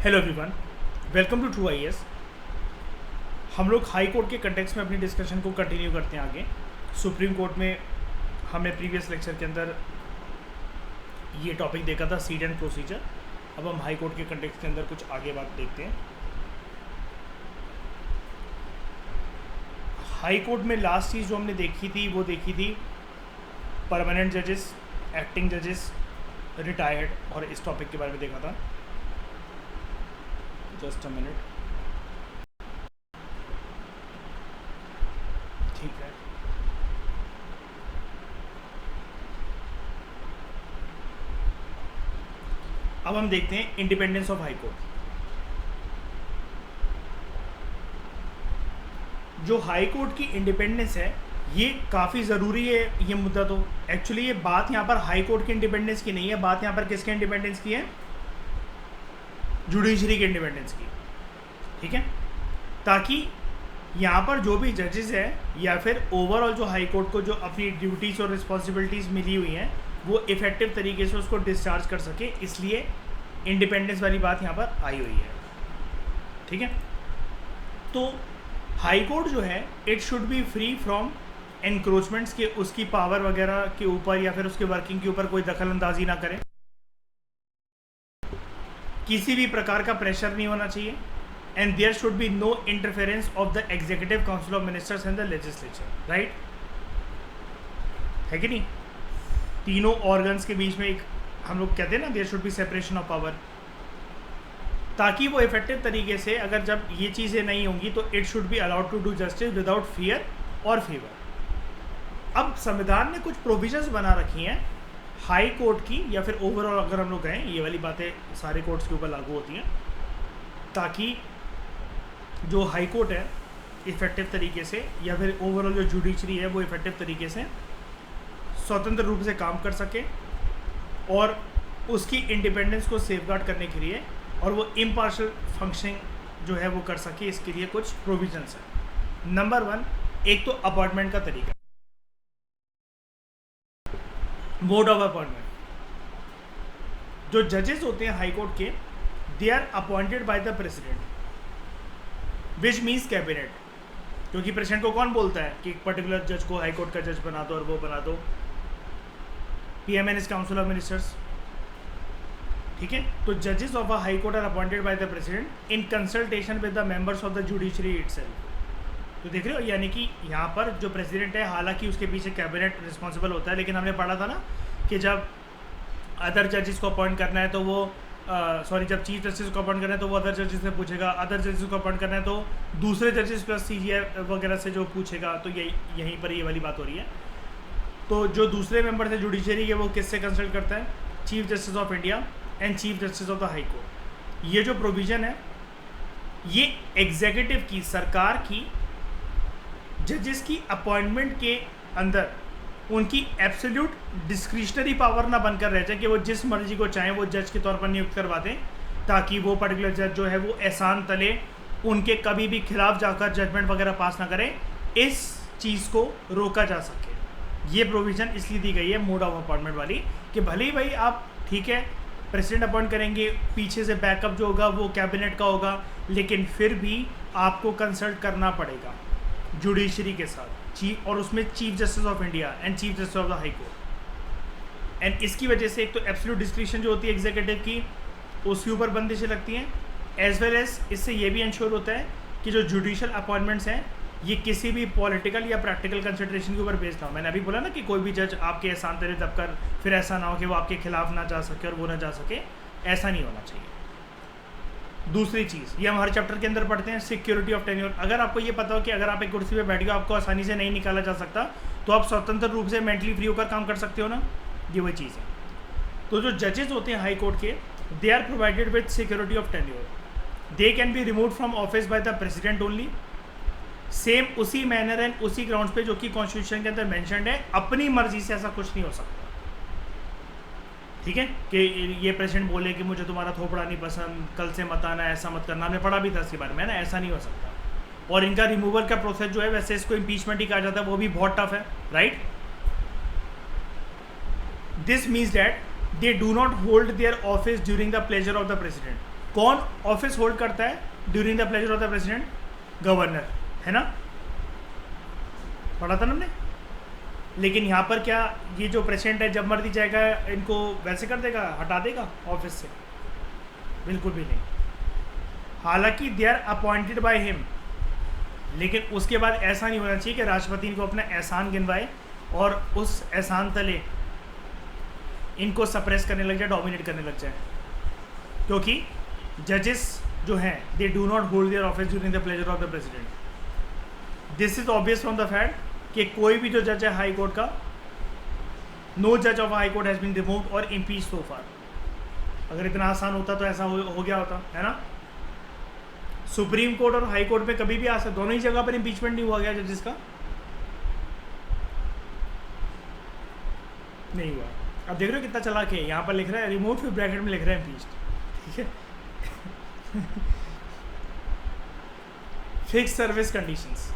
Hello everyone, welcome to true IAS. हम लोग high court के कंटेक्स्ट में अपनी डिस्कशन को कंटिन्यू करते हैं आगे। सुप्रीम कोर्ट में हमने प्रीवियस लेक्चर के अंदर ये टॉपिक देखा था, सीट एंड प्रोसीजर। अब हम हाई कोर्ट के कंटेक्स्ट के अंदर कुछ आगे बात देखते हैं। हाई कोर्ट में लास्ट चीज़ जो हमने देखी थी वो देखी थी परमानेंट जजेस, एक्टिंग जजेस, रिटायर्ड, और इस टॉपिक के बारे में देखा था। जस्ट अ मिनट, ठीक है। अब हम देखते हैं इंडिपेंडेंस ऑफ हाई कोर्ट। जो हाई कोर्ट की इंडिपेंडेंस है ये काफ़ी ज़रूरी है। ये मुद्दा तो एक्चुअली ये बात यहाँ पर हाई कोर्ट की इंडिपेंडेंस की नहीं है, बात यहाँ पर किसके इंडिपेंडेंस की है? जुडिशरी के इंडिपेंडेंस की, ठीक है। ताकि यहाँ पर जो भी जजेस है या फिर ओवरऑल जो हाई कोर्ट को जो अपनी ड्यूटीज़ और रिस्पॉन्सिबिलिटीज़ मिली हुई हैं वो इफ़ेक्टिव तरीके से उसको डिस्चार्ज कर सके, इसलिए इंडिपेंडेंस वाली बात यहाँ पर आई हुई है, ठीक है। तो हाई कोर्ट जो है it should B free from encroachments के, उसकी पावर वगैरह के ऊपर या फिर उसके वर्किंग के ऊपर कोई दखल अंदाजी ना करे, किसी भी प्रकार का प्रेशर नहीं होना चाहिए, and there should be no interference of the executive council of ministers and the legislature, right है कि नहीं? तीनों ऑर्गन्स के बीच में एक हम लोग कहते हैं ना, there should be separation of power, ताकि वो इफेक्टिव तरीके से अगर जब ये चीज़ें नहीं होंगी तो it should be allowed to do justice without fear और फेवर। अब संविधान ने कुछ प्रोविजंस बना रखी हैं हाई कोर्ट की, या फिर ओवरऑल अगर हम लोग कहें ये वाली बातें सारे कोर्ट्स के ऊपर लागू होती हैं, ताकि जो हाई कोर्ट है इफ़ेक्टिव तरीके से या फिर ओवरऑल जो जुडिशरी है वो इफ़ेक्टिव तरीके से स्वतंत्र रूप से काम कर सके और उसकी इंडिपेंडेंस को सेफगार्ड करने के लिए और वो इम्पार्शल फंक्शनिंग जो है वो कर सके, इसके लिए कुछ प्रोविजंस हैं। नंबर 1, एक तो अपॉइंटमेंट का तरीका, मोड ऑफ अपॉइंटमेंट। जो जजेस होते हैं हाई कोर्ट के, they are appointed by the president, which means cabinet. क्योंकि प्रेसिडेंट को कौन बोलता है कि एक पर्टिकुलर जज को हाई कोर्ट का जज बना दो और वो बना दो? PM and is council of ministers, ठीक है। तो जजेस of a high court are appointed by the president in consultation with the members of the judiciary itself. तो देख रहे हो, यानी कि यहाँ पर जो प्रेसिडेंट है, हालांकि उसके पीछे कैबिनेट रिस्पॉन्सिबल होता है, लेकिन हमने पढ़ा था ना कि जब अदर जजेस को अपॉइंट करना है तो वो जब चीफ जस्टिस को अपॉइंट करना है तो वो अदर जजेस से पूछेगा, अदर जजेस को अपॉइंट करना है तो दूसरे जजेस प्लस सीजीआई वगैरह से जो पूछेगा। तो यहीं पर ये वाली बात हो रही है। तो जो दूसरे मेंबर थे जुडिशरी के, वो किससे कंसल्ट करता है? Chief justice of India and chief justice of the high court. ये जो प्रोविज़न है ये एग्जीक्यूटिव की, सरकार की जजेस की अपॉइंटमेंट के अंदर उनकी एब्सोल्यूट डिस्क्रिशनरी पावर ना बनकर रह जाए कि वो जिस मर्जी को चाहें वो जज के तौर पर नियुक्त करवा दें, ताकि वो पर्टिकुलर जज जो है वो एहसान तले उनके कभी भी खिलाफ जाकर जजमेंट वगैरह पास ना करें। इस चीज़ को रोका जा सके, ये प्रोविज़न इसलिए दी गई है मोड ऑफ अपॉइंटमेंट वाली, कि भले ही भाई आप ठीक है प्रेसिडेंट अपॉइंट करेंगे, पीछे से बैकअप जो होगा वो कैबिनेट का होगा, लेकिन फिर भी आपको कंसल्ट करना पड़ेगा जुडिशरी के साथ, चीफ, और उसमें chief justice of India and chief justice of the high court. And इसकी वजह से एक तो एब्सोल्यूट डिस्क्रिशन जो होती है एग्जीक्यूटिव की, उसके ऊपर बंदिशें लगती हैं, एज वेल एज इससे ये भी इंश्योर होता है कि जो जुडिशल अपॉइंटमेंट्स हैं ये किसी भी पॉलिटिकल या प्रैक्टिकल कंसिडरेशन के ऊपर बेस्ड ना हो। मैंने अभी बोला ना कि कोई भी जज आपके एहसान तले दबकर फिर ऐसा ना हो कि वो आपके खिलाफ ना जा सके और वो ना जा सके, ऐसा नहीं होना चाहिए। दूसरी चीज़, ये हम हर चैप्टर के अंदर पढ़ते हैं, सिक्योरिटी ऑफ टेन्योर। अगर आपको ये पता हो कि अगर आप एक कुर्सी पे बैठ गए आपको आसानी से नहीं निकाला जा सकता, तो आप स्वतंत्र रूप से मेंटली फ्री होकर काम कर सकते हो ना, ये वही चीज़ है। तो जो जजेस होते हैं हाई कोर्ट के, they are provided with security of tenure, they can be remove from office by the president only, same उसी मैनर एंड उसी ग्राउंड्स पे जो कि कॉन्स्टिट्यूशन के अंदर मेंशन्ड है। अपनी मर्जी से ऐसा कुछ नहीं हो सकता, ठीक है, कि ये प्रेसिडेंट बोले कि मुझे तुम्हारा थोपड़ा नहीं पसंद, कल से मत आना, ऐसा मत करना। हमने पढ़ा भी था इसके बारे में ना, ऐसा नहीं हो सकता। और इनका रिमूवल का प्रोसेस जो है, वैसे इसको इम्पीचमेंट ही कहा जाता है, वो भी बहुत टफ है, right. This means that they do not hold their office during the pleasure of the president. कौन ऑफिस होल्ड करता है during the pleasure of the president? Governor, है ना, पढ़ा था ना हमने। लेकिन यहाँ पर क्या ये जो प्रेसिडेंट है जब मर्जी जाएगा इनको वैसे कर देगा, हटा देगा ऑफिस से? बिल्कुल भी नहीं। हालांकि they are appointed by him, लेकिन उसके बाद ऐसा नहीं होना चाहिए कि राष्ट्रपति इनको अपना एहसान गिनवाए और उस एहसान तले इनको सप्रेस करने लग जाए, डोमिनेट करने लग जाए। क्योंकि जजेस जो हैं they do not hold their office during the pleasure of the president. This is obvious from the fact कि कोई भी जो जज है हाई कोर्ट का, नो जज of high court has been removed और इम्पीच सो फार। अगर इतना आसान होता तो ऐसा हो गया होता, है ना। सुप्रीम कोर्ट और हाई कोर्ट में कभी भी आ सकता, दोनों ही जगह पर इम्पीचमेंट नहीं हुआ गया जजेस का, नहीं हुआ। अब देख रहे हो कितना चला के यहाँ पर लिख रहा है, रिमोट फिर ब्रैकेट में लिख रहा है इम्पीच्ड, ठीक है। फिक्स सर्विस कंडीशंस,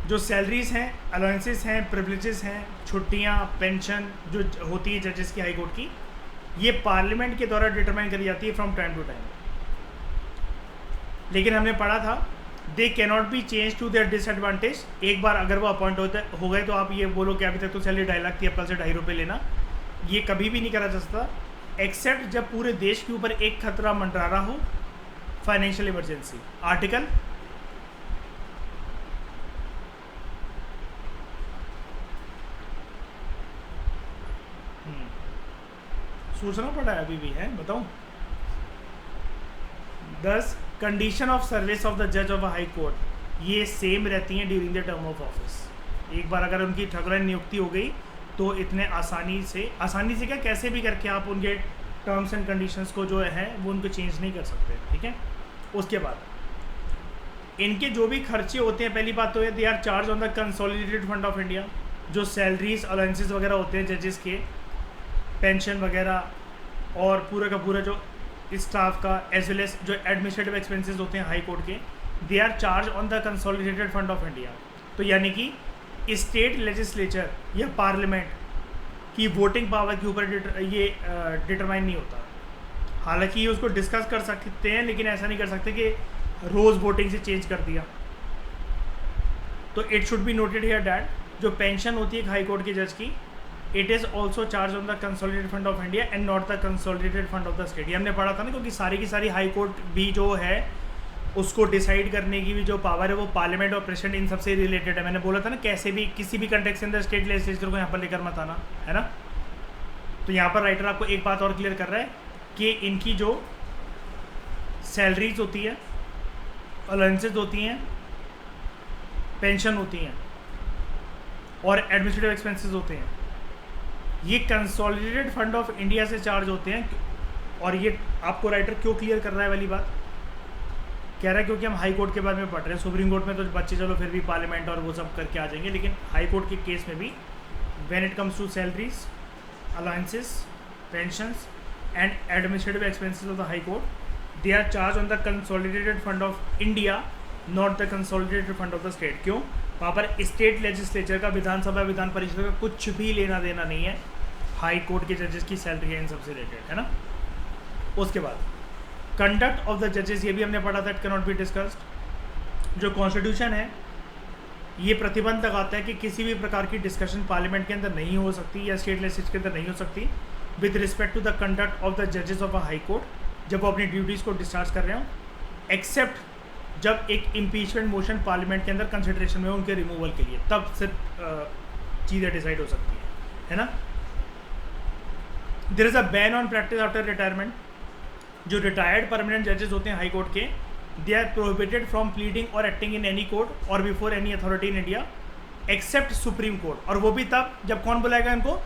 जो सैलरीज हैं, अलाउंसेस हैं, प्रिविलेजेस हैं, छुट्टियाँ, पेंशन जो होती है जजेस की हाई कोर्ट की, ये पार्लियामेंट के द्वारा डिटरमाइन करी जाती है फ्रॉम टाइम टू टाइम। लेकिन हमने पढ़ा था they cannot be change to their disadvantage. एक बार अगर वो अपॉइंट हो गए तो आप ये बोलो कि अभी तक तो सैलरी 2.5 लाख थी, अब कल से 2.5 रुपये लेना, ये कभी भी नहीं करा जा सकता एक्सेप्ट जब पूरे देश के ऊपर एक खतरा मंडरा रहा हो, फाइनेंशियल इमरजेंसी। आर्टिकल सोचना पड़ा है अभी भी, है बताऊं। 10 condition of service of the जज ऑफ अ हाई कोर्ट, ये सेम रहती हैं during the term of office. एक बार अगर उनकी ठगुराई नियुक्ति हो गई तो इतने आसानी से क्या कैसे भी करके आप उनके टर्म्स एंड कंडीशंस को जो है वो उनको चेंज नहीं कर सकते, ठीक है। उसके बाद इनके जो भी खर्चे होते हैं, पहली बात तो ये they are charge on the consolidated fund of India. जो सैलरीज अलाउंसेस वगैरह होते हैं जजेस के, पेंशन वगैरह और पूरा का पूरा जो स्टाफ का, एज वेल एज जो एडमिनिस्ट्रेटिव एक्सपेंसेस होते हैं हाई कोर्ट के, they are charge on the consolidated fund of India. तो यानी कि स्टेट लेजिस्लेचर या पार्लियामेंट की वोटिंग पावर के ऊपर ये डिटरमाइन नहीं होता। हालांकि ये उसको डिस्कस कर सकते हैं, लेकिन ऐसा नहीं कर सकते कि रोज़ वोटिंग से चेंज कर दिया। तो it should be noted here that जो पेंशन होती है हाई कोर्ट के जज की, it is also charge on the consolidated fund of India and not the consolidated fund of the state. ये हमने पढ़ा था ना, क्योंकि सारी की सारी हाई कोर्ट भी जो है उसको डिसाइड करने की भी जो पावर है वो पार्लियामेंट और प्रेसिडेंट इन सबसे रिलेटेड है। मैंने बोला था ना, कैसे भी किसी भी कंटेक्स्ट के अंदर स्टेट लेजिस्लेचर को यहाँ पर लेकर मत आना, है ना। तो यहाँ पर राइटर आपको एक बात और क्लियर कर रहा है कि इनकी जो सैलरीज होती है, अलाउंसेस होती हैं, पेंशन होती हैं और एडमिनिस्ट्रेटिव एक्सपेंसेस होते हैं, ये कंसोलिडेटेड फंड ऑफ इंडिया से चार्ज होते हैं। और ये आपको राइटर क्यों क्लियर कर रहा है वाली बात कह रहा है, क्योंकि हम हाई कोर्ट के बारे में पढ़ रहे हैं। सुप्रीम कोर्ट में तो बच्चे चलो फिर भी पार्लियामेंट और वो सब करके आ जाएंगे, लेकिन हाई कोर्ट के केस में भी when it comes to salaries, allowances, pensions and administrative expenses of the high court, they are charge on the consolidated fund of India, not the consolidated fund of the state. क्यों? वहाँ पर state legislature का, विधानसभा, विधान परिषद का कुछ भी लेना देना नहीं है हाई कोर्ट के जजेस की सैलरी है इन सबसे रिलेटेड, है ना। उसके बाद कंडक्ट ऑफ द जजेस, ये भी हमने पढ़ा था, it can not be discussed. जो कॉन्स्टिट्यूशन है ये प्रतिबंध लगाता है कि किसी भी प्रकार की डिस्कशन पार्लियामेंट के अंदर नहीं हो सकती या स्टेट लेजिस्लेचर के अंदर नहीं हो सकती with respect to the conduct of the जजेस ऑफ अ हाई कोर्ट, जब वो अपनी ड्यूटीज़ को डिस्चार्ज कर रहे हो, एक्सेप्ट जब एक इम्पीचमेंट मोशन पार्लियामेंट के अंदर कंसिडरेशन में हो उनके रिमूवल के लिए, तब सिर्फ चीज़ें डिसाइड हो सकती है ना। There is a ban on practice after retirement. जो रिटायर्ड परमानेंट जजेस होते हैं हाई कोर्ट के, they are prohibited from pleading और एक्टिंग इन एनी कोर्ट और before any authority in India except Supreme Court. और वो भी तब जब कौन बुलाएगा इनको?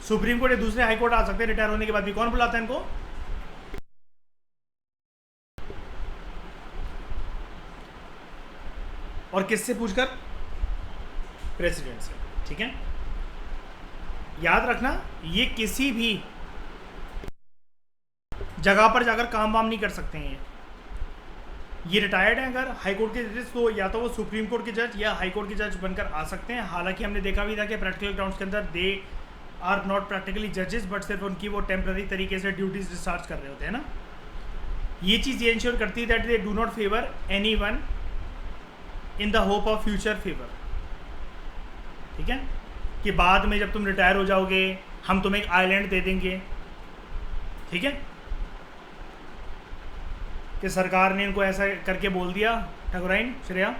सुप्रीम कोर्ट या दूसरे हाई कोर्ट आ सकते हैं रिटायर होने के बाद भी, कौन बुलाता है इनको? और किससे पूछकर? प्रेसिडेंट से, ठीक है। याद रखना, ये किसी भी जगह पर जाकर काम वाम नहीं कर सकते हैं। ये रिटायर्ड हैं अगर हाई कोर्ट के जजेस, तो या तो वो सुप्रीम कोर्ट के जज या हाई कोर्ट के जज बनकर आ सकते हैं। हालांकि हमने देखा भी था कि प्रैक्टिकल ग्राउंड्स के अंदर दे आर नॉट प्रैक्टिकली जजेस, बट सिर्फ उनकी वो टेम्प्ररी तरीके से ड्यूटीज डिस्चार्ज कर रहे होते हैं ना। ये चीज़ ये इंश्योर करती है that they do not favour any one in the hope of future favour. ठीक है, कि बाद में जब तुम रिटायर हो जाओगे हम तुम्हें एक आइलैंड दे देंगे। ठीक है, कि सरकार ने इनको ऐसा करके बोल दिया, ठाकुराइन श्रेया,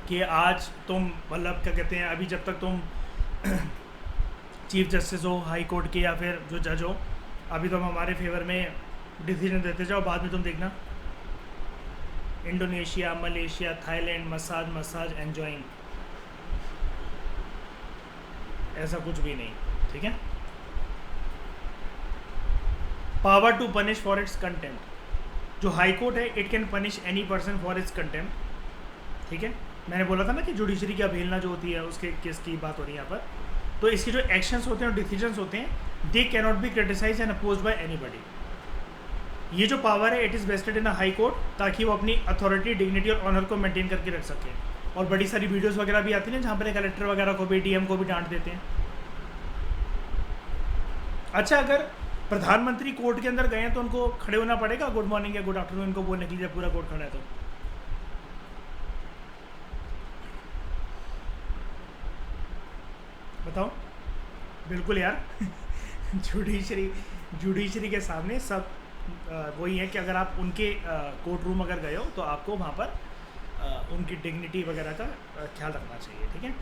कि आज तुम मतलब क्या कहते हैं, अभी जब तक तुम चीफ जस्टिस हो हाई कोर्ट के या फिर जो जज हो, अभी तुम हमारे फेवर में डिसीजन देते जाओ, बाद में तुम देखना Indonesia, Malaysia, Thailand, massage enjoying, ऐसा कुछ भी नहीं। ठीक है, power to punish for its contempt. जो हाई कोर्ट है it can punish any person for its contempt. ठीक है, मैंने बोला था ना कि जुडिशरी की अवहेलना जो होती है उसके केस की बात हो रही है यहाँ पर। तो इसके जो एक्शंस होते हैं और डिसीजंस होते हैं, they can not be criticise and oppose by anybody. ये जो पावर है it is vested in a high court, ताकि वो अपनी अथॉरिटी, डिग्निटी और ऑनर को मेंटेन करके रख सके। और बड़ी सारी वीडियोस वगैरह भी आती हैं जहाँ पर कलेक्टर वगैरह को भी, डीएम को भी डांट देते हैं। अच्छा, अगर प्रधानमंत्री कोर्ट के अंदर गए हैं तो उनको खड़े होना पड़ेगा गुड मॉर्निंग या गुड आफ्टरनून इनको बोलने के लिए, पूरा कोर्ट खड़ा है तो? बताओ। बिल्कुल यार जुडिशरी के सामने सब वही है कि अगर आप उनके कोर्ट रूम अगर गए हो तो आपको वहाँ पर उनकी डिग्निटी वगैरह का ख्याल रखना चाहिए। ठीक है,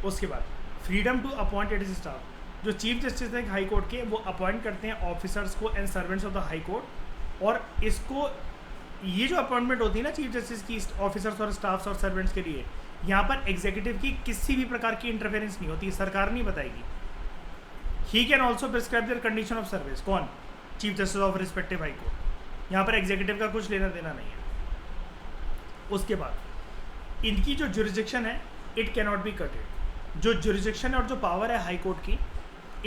उसके बाद freedom to appoint it staff. जो चीफ जस्टिस हैं हाई कोर्ट के, वो अपॉइंट करते हैं ऑफिसर्स को and servants of the high court. और इसको, ये जो अपॉइंटमेंट होती है ना चीफ जस्टिस की ऑफिसर्स और स्टाफ्स और सर्वेंट्स के लिए, यहाँ पर एग्जीक्यूटिव की किसी भी प्रकार की इंटरफेरेंस नहीं होती, सरकार नहीं बताएगी। He can also prescribe their condition of service. कौन? Chief justice of respective high court. यहाँ पर एग्जीक्यूटिव का कुछ लेना देना नहीं है। उसके बाद इनकी जो जुरिस्डिक्शन है it can not be cutted. जो जुरिस्डिक्शन और जो पावर है हाई कोर्ट की,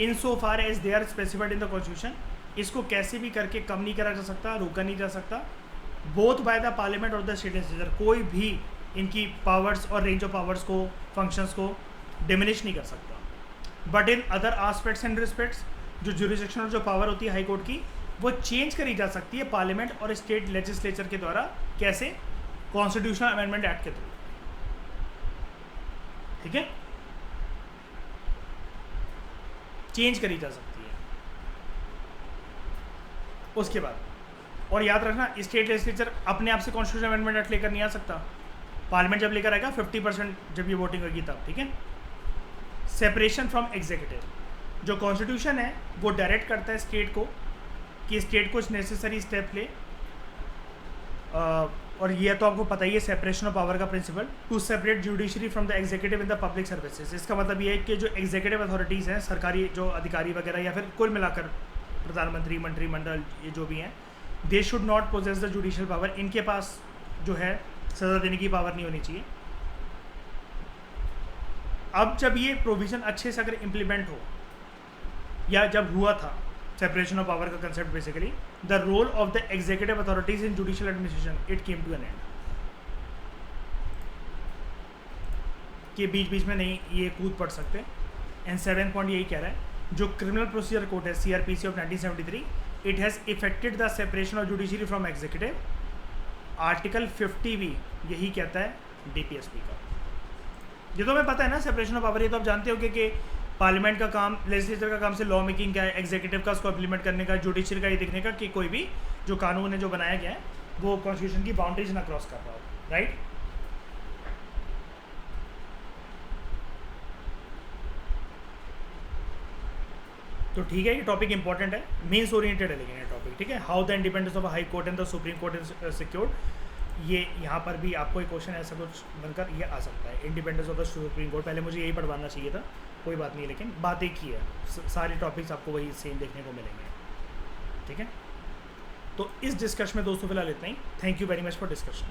in so far as they are specified in the constitution, इसको कैसे भी करके कम नहीं करा जा सकता, रोका नहीं जा सकता। बोथ बाय द पार्लियामेंट और द स्टेट लेजिस्लेचर, कोई भी इनकी पावर्स और रेंज ऑफ पावर्स को, फंक्शंस को डिमिनिश नहीं कर सकता। But in other aspects and respects, जो जुरिस्डिक्शन और जो पावर होती है हाई कोर्ट की, वो चेंज करी जा सकती है पार्लियामेंट और स्टेट लेजिस्लेचर के द्वारा। कैसे? कॉन्स्टिट्यूशनल अमेंडमेंट एक्ट के थ्रू। ठीक है, चेंज करी जा सकती है। उसके बाद, और याद रखना, स्टेट लेजिस्लेचर अपने आप से कॉन्स्टिट्यूशनल अमेंडमेंट एक्ट लेकर नहीं आ सकता। पार्लियामेंट जब लेकर आएगा 50% जब ये वोटिंग होगी तब। ठीक है, सेपरेशन फ्रॉम एग्जीक्यूटिव। जो कॉन्स्टिट्यूशन है वो डायरेक्ट करता है स्टेट को कि स्टेट कुछ नेसेसरी स्टेप ले, और ये तो आपको पता ही है सेपरेशन ऑफ पावर का principle, to separate judiciary from the executive in the public services. इसका मतलब ये है कि जो एग्जीक्यूटिव अथॉरिटीज़ हैं, सरकारी जो अधिकारी वगैरह, या फिर कुल मिलाकर प्रधानमंत्री, मंत्रिमंडल, ये जो भी हैं, they should not possess the judicial power. इनके पास जो है सज़ा देने की पावर नहीं होनी चाहिए। अब जब ये प्रोविज़न अच्छे से अगर इम्प्लीमेंट हो, या जब हुआ था सेपरेशन ऑफ पावर का concept, basically the role of the executive authorities in judicial administration it came to an end. कि बीच बीच में नहीं ये कूद पड़ सकते। एंड 7 पॉइंट यही कह रहा है, जो क्रिमिनल प्रोसीजर कोड है CRPC of 1973, it has affected the separation of judiciary from executive. Article 50 भी यही कहता है DPSP का। ये तो हमें पता है ना सेपरेशन ऑफ पावर, ये तो आप जानते हो कि पार्लियामेंट का काम, लेजिस्लेचर का काम से लॉ मेकिंग का है, एग्जीक्यूटिव का उसको इम्प्लीमेंट करने का, जुडिशरी का ये देखने का कि कोई भी जो कानून है जो बनाया गया है वो कॉन्स्टिट्यूशन की बाउंड्रीज ना क्रॉस कर रहा हो। राइट, तो ठीक है, ये टॉपिक इंपॉर्टेंट है, मीन्स ओरिएंटेड है लेकिन ये टॉपिक। ठीक है, how the independence of high court and the supreme court is secured. ये यहाँ पर भी आपको एक क्वेश्चन ऐसा कुछ बनकर ये आ सकता है, independence of the supreme court. पहले मुझे यही पढ़वाना चाहिए था, कोई बात नहीं, लेकिन बात एक ही है, सारे टॉपिक्स आपको वही सेम देखने को मिलेंगे। ठीक है, तो इस डिस्कशन में दोस्तों फिलहाल इतना ही। Thank you very much for discussion.